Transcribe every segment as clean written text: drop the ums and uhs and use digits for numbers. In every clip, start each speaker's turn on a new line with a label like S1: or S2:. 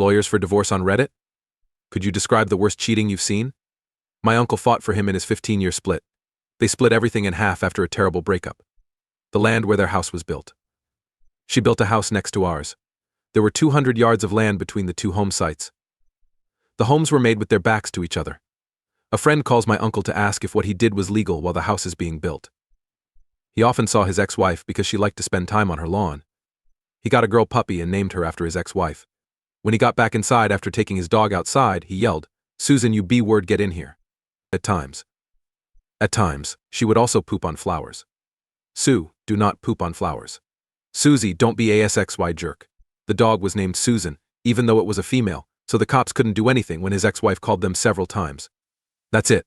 S1: Lawyers for divorce on Reddit? Could you describe the worst cheating you've seen? My uncle fought for him in his 15-year split. They split everything in half after a terrible breakup. The land where their house was built. She built a house next to ours. There were 200 yards of land between the two home sites. The homes were made with their backs to each other. A friend calls my uncle to ask if what he did was legal while the house is being built. He often saw his ex-wife because she liked to spend time on her lawn. He got a girl puppy and named her after his ex-wife. When he got back inside after taking his dog outside, he yelled, "Susan, you B-word, get in here." At times, she would also poop on flowers. Sue, do not poop on flowers. Susie, don't be a SXY jerk. The dog was named Susan, even though it was a female, so the cops couldn't do anything when his ex-wife called them several times. That's it.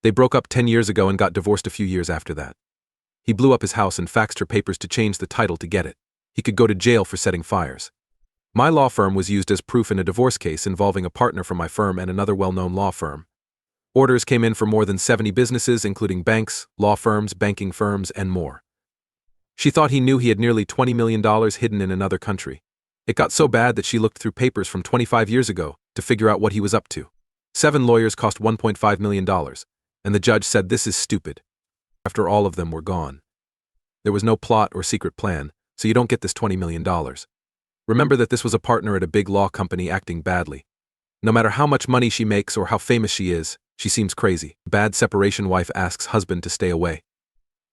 S1: They broke up 10 years ago and got divorced a few years after that. He blew up his house and faxed her papers to change the title to get it. He could go to jail for setting fires. My law firm was used as proof in a divorce case involving a partner from my firm and another well-known law firm. Orders came in for more than 70 businesses, including banks, law firms, banking firms, and more. She thought he knew he had nearly $20 million hidden in another country. It got so bad that she looked through papers from 25 years ago to figure out what he was up to. 7 lawyers cost $1.5 million, and the judge said this is stupid. After all of them were gone. There was no plot or secret plan, so you don't get this $20 million. Remember that this was a partner at a big law company acting badly. No matter how much money she makes or how famous she is, she seems crazy. Bad separation wife asks husband to stay away.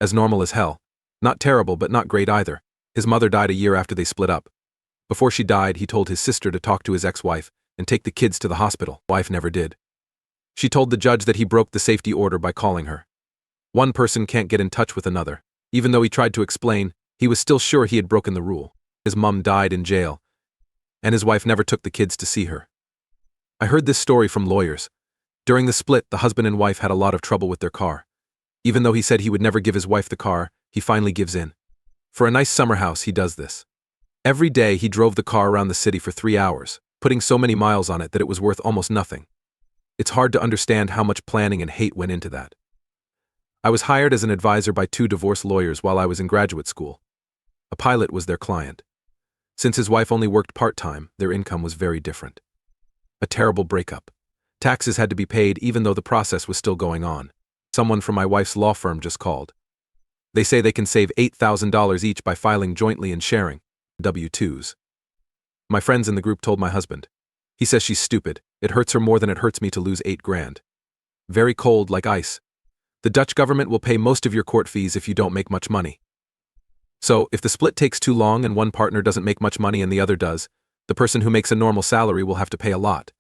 S1: As normal as hell. Not terrible, but not great either. His mother died a year after they split up. Before she died, he told his sister to talk to his ex-wife and take the kids to the hospital. Wife never did. She told the judge that he broke the safety order by calling her. One person can't get in touch with another. Even though he tried to explain, he was still sure he had broken the rule. His mom died in jail, and his wife never took the kids to see her. I heard this story from lawyers. During the split, the husband and wife had a lot of trouble with their car. Even though he said he would never give his wife the car, he finally gives in. For a nice summer house, he does this. Every day, he drove the car around the city for 3 hours, putting so many miles on it that it was worth almost nothing. It's hard to understand how much planning and hate went into that. I was hired as an advisor by 2 divorce lawyers while I was in graduate school. A pilot was their client. Since his wife only worked part-time, their income was very different. A terrible breakup. Taxes had to be paid even though the process was still going on. Someone from my wife's law firm just called. They say they can save $8,000 each by filing jointly and sharing W-2s. My friends in the group told my husband. He says she's stupid. It hurts her more than it hurts me to lose $8 grand. Very cold, like ice. The Dutch government will pay most of your court fees if you don't make much money. So, if the split takes too long and one partner doesn't make much money and the other does, the person who makes a normal salary will have to pay a lot.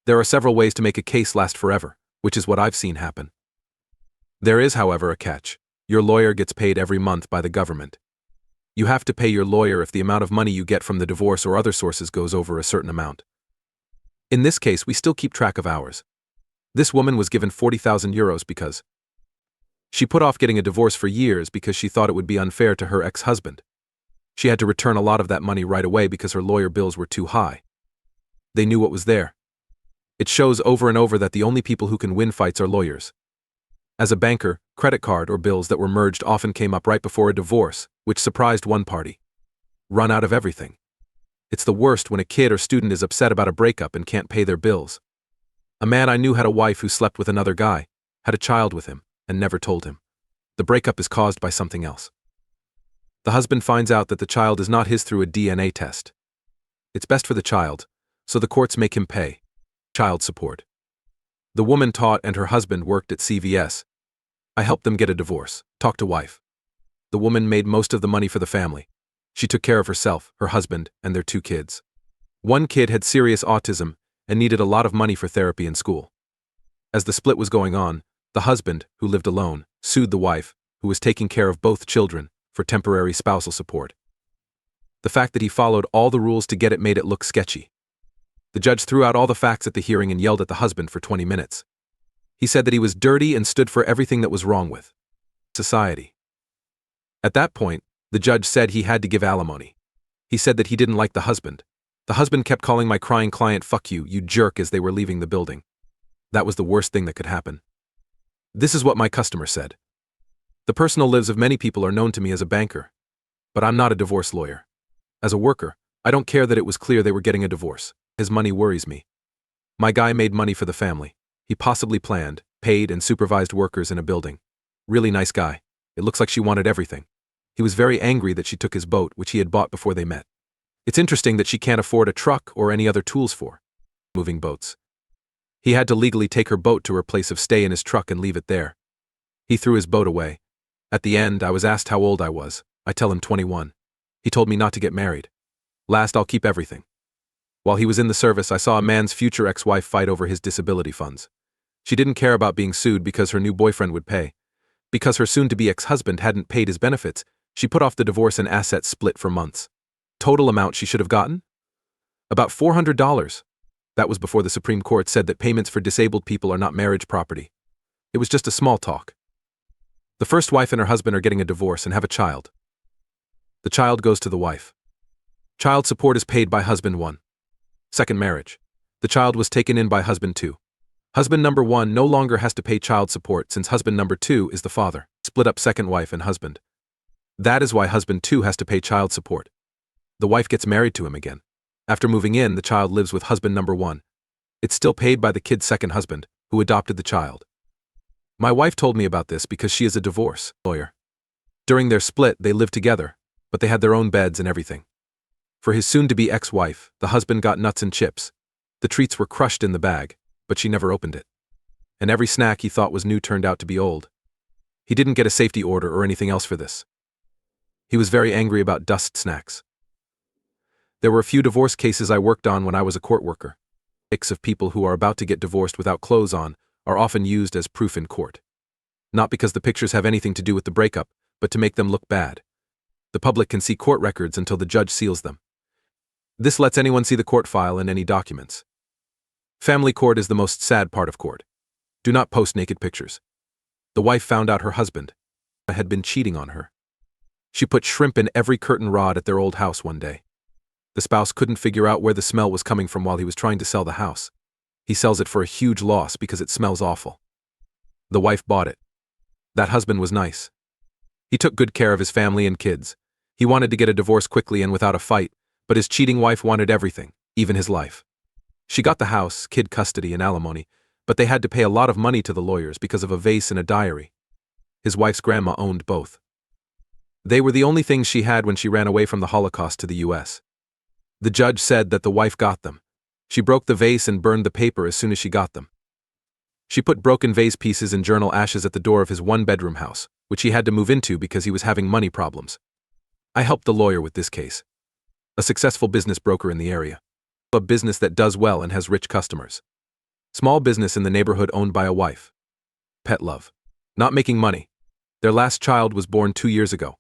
S1: There are several ways to make a case last forever, which is what I've seen happen. There is, however, a catch. Your lawyer gets paid every month by the government. You have to pay your lawyer if the amount of money you get from the divorce or other sources goes over a certain amount. In this case, we still keep track of ours. This woman was given 40,000 euros because she put off getting a divorce for years because she thought it would be unfair to her ex-husband. She had to return a lot of that money right away because her lawyer bills were too high. They knew what was there. It shows over and over that the only people who can win fights are lawyers. As a banker, credit card or bills that were merged often came up right before a divorce, which surprised one party. Run out of everything. It's the worst when a kid or student is upset about a breakup and can't pay their bills. A man I knew had a wife who slept with another guy, had a child with him, and never told him. The breakup is caused by something else. The husband finds out that the child is not his through a DNA test. It's best for the child, so the courts make him pay child support. The woman taught and her husband worked at CVS. I helped them get a divorce, talked to wife. The woman made most of the money for the family. She took care of herself, her husband, and their 2 kids. One kid had serious autism and needed a lot of money for therapy and school. As the split was going on, the husband, who lived alone, sued the wife, who was taking care of both children, for temporary spousal support. The fact that he followed all the rules to get it made it look sketchy. The judge threw out all the facts at the hearing and yelled at the husband for 20 minutes. He said that he was dirty and stood for everything that was wrong with society. At that point, the judge said he had to give alimony. He said that he didn't like the husband. The husband kept calling my crying client, "Fuck you, you jerk," as they were leaving the building. That was the worst thing that could happen. This is what my customer said. The personal lives of many people are known to me as a banker. But I'm not a divorce lawyer. As a worker, I don't care that it was clear they were getting a divorce. His money worries me. My guy made money for the family. He possibly planned, paid, and supervised workers in a building. Really nice guy. It looks like she wanted everything. He was very angry that she took his boat, which he had bought before they met. It's interesting that she can't afford a truck or any other tools for moving boats. He had to legally take her boat to her place of stay in his truck and leave it there. He threw his boat away. At the end, I was asked how old I was. I tell him 21. He told me not to get married. Last, I'll keep everything. While he was in the service, I saw a man's future ex-wife fight over his disability funds. She didn't care about being sued because her new boyfriend would pay. Because her soon-to-be ex-husband hadn't paid his benefits, she put off the divorce and assets split for months. Total amount she should have gotten? About $400. That was before the Supreme Court said that payments for disabled people are not marriage property. It was just a small talk. The first wife and her husband are getting a divorce and have a child. The child goes to the wife. Child support is paid by husband 1. Second marriage. The child was taken in by husband 2. Husband number 1 no longer has to pay child support since husband number 2 is the father. Split up second wife and husband. That is why husband 2 has to pay child support. The wife gets married to him again. After moving in, the child lives with husband number 1. It's still paid by the kid's second husband, who adopted the child. My wife told me about this because she is a divorce lawyer. During their split, they lived together, but they had their own beds and everything. For his soon-to-be ex-wife, the husband got nuts and chips. The treats were crushed in the bag, but she never opened it. And every snack he thought was new turned out to be old. He didn't get a safety order or anything else for this. He was very angry about dust snacks. There were a few divorce cases I worked on when I was a court worker. Pics of people who are about to get divorced without clothes on are often used as proof in court. Not because the pictures have anything to do with the breakup, but to make them look bad. The public can see court records until the judge seals them. This lets anyone see the court file and any documents. Family court is the most sad part of court. Do not post naked pictures. The wife found out her husband had been cheating on her. She put shrimp in every curtain rod at their old house one day. The spouse couldn't figure out where the smell was coming from while he was trying to sell the house. He sells it for a huge loss because it smells awful. The wife bought it. That husband was nice. He took good care of his family and kids. He wanted to get a divorce quickly and without a fight, but his cheating wife wanted everything, even his life. She got the house, kid custody, and alimony, but they had to pay a lot of money to the lawyers because of a vase and a diary. His wife's grandma owned both. They were the only things she had when she ran away from the Holocaust to the US. The judge said that the wife got them. She broke the vase and burned the paper as soon as she got them. She put broken vase pieces and journal ashes at the door of his one-bedroom house, which he had to move into because he was having money problems. I helped the lawyer with this case. A successful business broker in the area. A business that does well and has rich customers. Small business in the neighborhood owned by a wife. Pet love. Not making money. Their last child was born 2 years ago.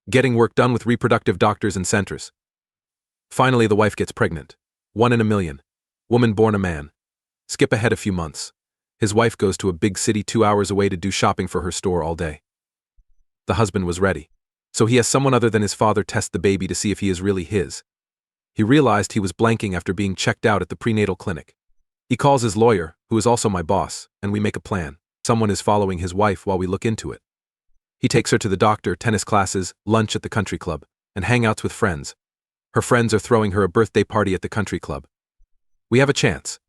S1: Getting work done with reproductive doctors and centers. Finally, the wife gets pregnant. 1 in a million. Woman born a man. Skip ahead a few months. His wife goes to a big city 2 hours away to do shopping for her store all day. The husband was ready. So he has someone other than his father test the baby to see if he is really his. He realized he was blanking after being checked out at the prenatal clinic. He calls his lawyer, who is also my boss, and we make a plan. Someone is following his wife while we look into it. He takes her to the doctor, tennis classes, lunch at the country club, and hangouts with friends. Her friends are throwing her a birthday party at the country club. We have a chance.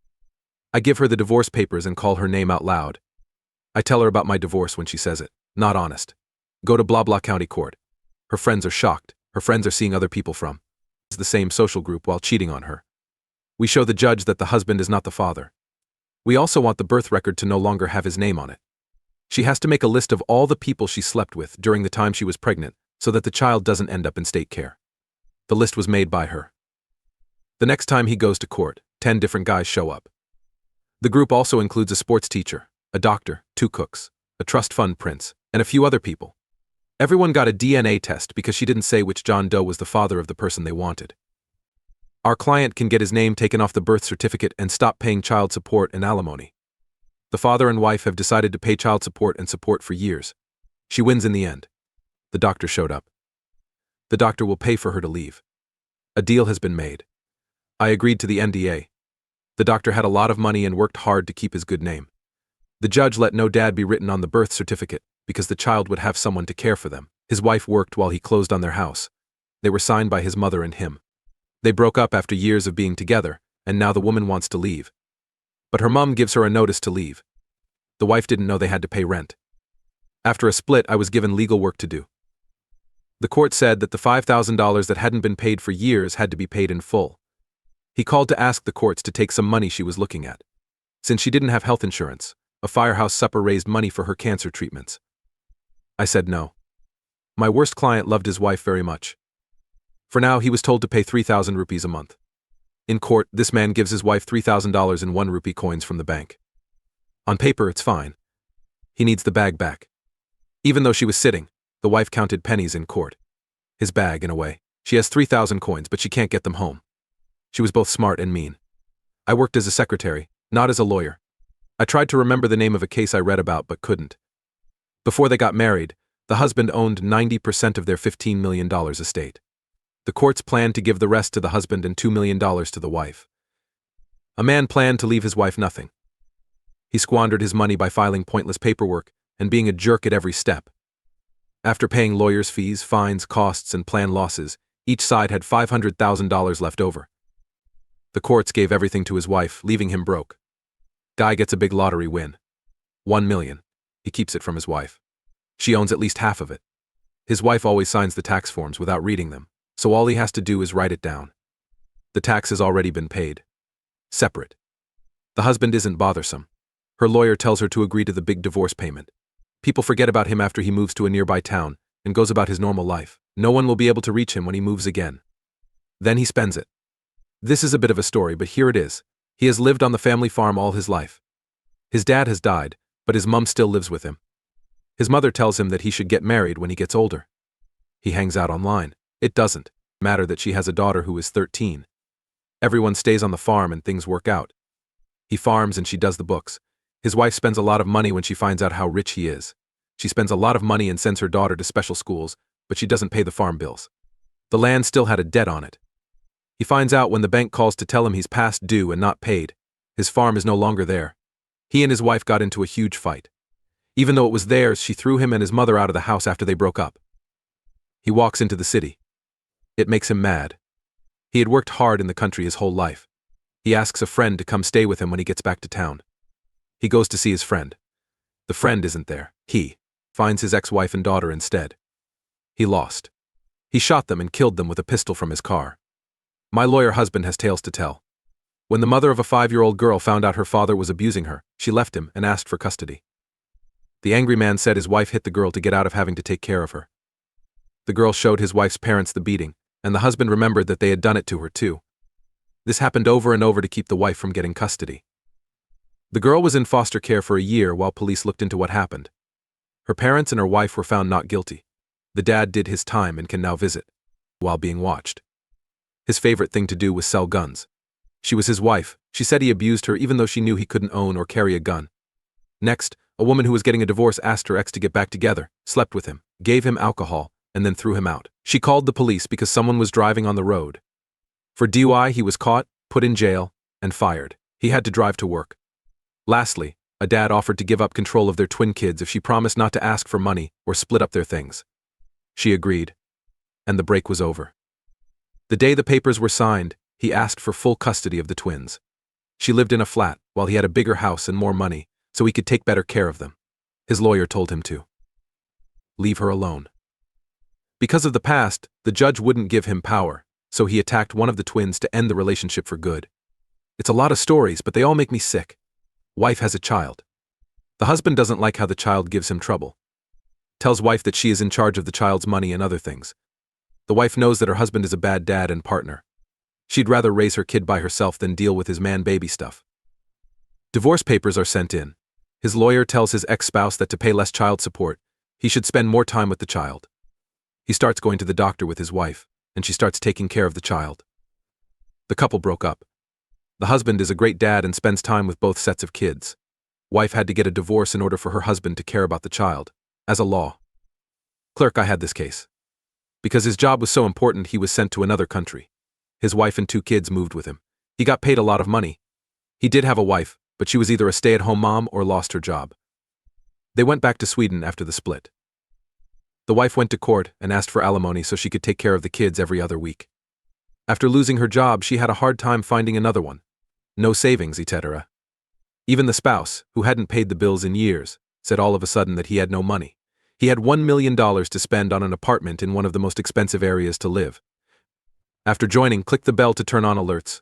S1: I give her the divorce papers and call her name out loud. I tell her about my divorce when she says it. Not honest. Go to blah blah county court. Her friends are shocked. Her friends are seeing other people from the same social group while cheating on her. We show the judge that the husband is not the father. We also want the birth record to no longer have his name on it. She has to make a list of all the people she slept with during the time she was pregnant so that the child doesn't end up in state care. The list was made by her. The next time he goes to court, 10 different guys show up. The group also includes a sports teacher, a doctor, 2 cooks, a trust fund prince, and a few other people. Everyone got a DNA test because she didn't say which John Doe was the father of the person they wanted. Our client can get his name taken off the birth certificate and stop paying child support and alimony. The father and wife have decided to pay child support and support for years. She wins in the end. The doctor showed up. The doctor will pay for her to leave. A deal has been made. I agreed to the NDA. The doctor had a lot of money and worked hard to keep his good name. The judge let no dad be written on the birth certificate because the child would have someone to care for them. His wife worked while he closed on their house. They were signed by his mother and him. They broke up after years of being together, and now the woman wants to leave. But her mom gives her a notice to leave. The wife didn't know they had to pay rent. After a split, I was given legal work to do. The court said that the $5,000 that hadn't been paid for years had to be paid in full. He called to ask the courts to take some money she was looking at. Since she didn't have health insurance, a firehouse supper raised money for her cancer treatments. I said no. My worst client loved his wife very much. For now, he was told to pay 3,000 rupees a month. In court, this man gives his wife $3,000 in 1 rupee coins from the bank. On paper, it's fine. He needs the bag back. Even though she was sitting, the wife counted pennies in court. His bag, in a way. She has 3,000 coins, but she can't get them home. She was both smart and mean. I worked as a secretary, not as a lawyer. I tried to remember the name of a case I read about but couldn't. Before they got married, the husband owned 90% of their $15 million estate. The courts planned to give the rest to the husband and $2 million to the wife. A man planned to leave his wife nothing. He squandered his money by filing pointless paperwork and being a jerk at every step. After paying lawyers' fees, fines, costs, and plan losses, each side had $500,000 left over. The courts gave everything to his wife, leaving him broke. Guy gets a big lottery win. 1 million. He keeps it from his wife. She owns at least half of it. His wife always signs the tax forms without reading them, so all he has to do is write it down. The tax has already been paid. Separate. The husband isn't bothersome. Her lawyer tells her to agree to the big divorce payment. People forget about him after he moves to a nearby town and goes about his normal life. No one will be able to reach him when he moves again. Then he spends it. This is a bit of a story, but here it is. He has lived on the family farm all his life. His dad has died, but his mom still lives with him. His mother tells him that he should get married when he gets older. He hangs out online. It doesn't matter that she has a daughter who is 13. Everyone stays on the farm and things work out. He farms and she does the books. His wife spends a lot of money when she finds out how rich he is. She spends a lot of money and sends her daughter to special schools, but she doesn't pay the farm bills. The land still had a debt on it. He finds out when the bank calls to tell him he's past due and not paid. His farm is no longer there. He and his wife got into a huge fight. Even though it was theirs, she threw him and his mother out of the house after they broke up. He walks into the city. It makes him mad. He had worked hard in the country his whole life. He asks a friend to come stay with him when he gets back to town. He goes to see his friend. The friend isn't there. He finds his ex-wife and daughter instead. He lost. He shot them and killed them with a pistol from his car. My lawyer husband has tales to tell. When the mother of a 5-year-old girl found out her father was abusing her, she left him and asked for custody. The angry man said his wife hit the girl to get out of having to take care of her. The girl showed his wife's parents the beating, and the husband remembered that they had done it to her too. This happened over and over to keep the wife from getting custody. The girl was in foster care for a year while police looked into what happened. Her parents and her wife were found not guilty. The dad did his time and can now visit, while being watched. His favorite thing to do was sell guns. She was his wife. She said he abused her even though she knew he couldn't own or carry a gun. Next, a woman who was getting a divorce asked her ex to get back together, slept with him, gave him alcohol, and then threw him out. She called the police because someone was driving on the road. For DUI, he was caught, put in jail, and fired. He had to drive to work. Lastly, a dad offered to give up control of their twin kids if she promised not to ask for money or split up their things. She agreed, and the break was over. The day the papers were signed, he asked for full custody of the twins. She lived in a flat, while he had a bigger house and more money, so he could take better care of them. His lawyer told him to leave her alone. Because of the past, the judge wouldn't give him power, so he attacked one of the twins to end the relationship for good. It's a lot of stories, but they all make me sick. Wife has a child. The husband doesn't like how the child gives him trouble. Tells wife that she is in charge of the child's money and other things. The wife knows that her husband is a bad dad and partner. She'd rather raise her kid by herself than deal with his man-baby stuff. Divorce papers are sent in. His lawyer tells his ex-spouse that to pay less child support, he should spend more time with the child. He starts going to the doctor with his wife, and she starts taking care of the child. The couple broke up. The husband is a great dad and spends time with both sets of kids. Wife had to get a divorce in order for her husband to care about the child. As a law clerk, I had this case. Because his job was so important, he was sent to another country. His wife and 2 kids moved with him. He got paid a lot of money. He did have a wife, but she was either a stay-at-home mom or lost her job. They went back to Sweden after the split. The wife went to court and asked for alimony so she could take care of the kids every other week. After losing her job, she had a hard time finding another one. No savings, etc. Even the spouse, who hadn't paid the bills in years, said all of a sudden that he had no money. He had $1 million to spend on an apartment in one of the most expensive areas to live. After joining, click the bell to turn on alerts.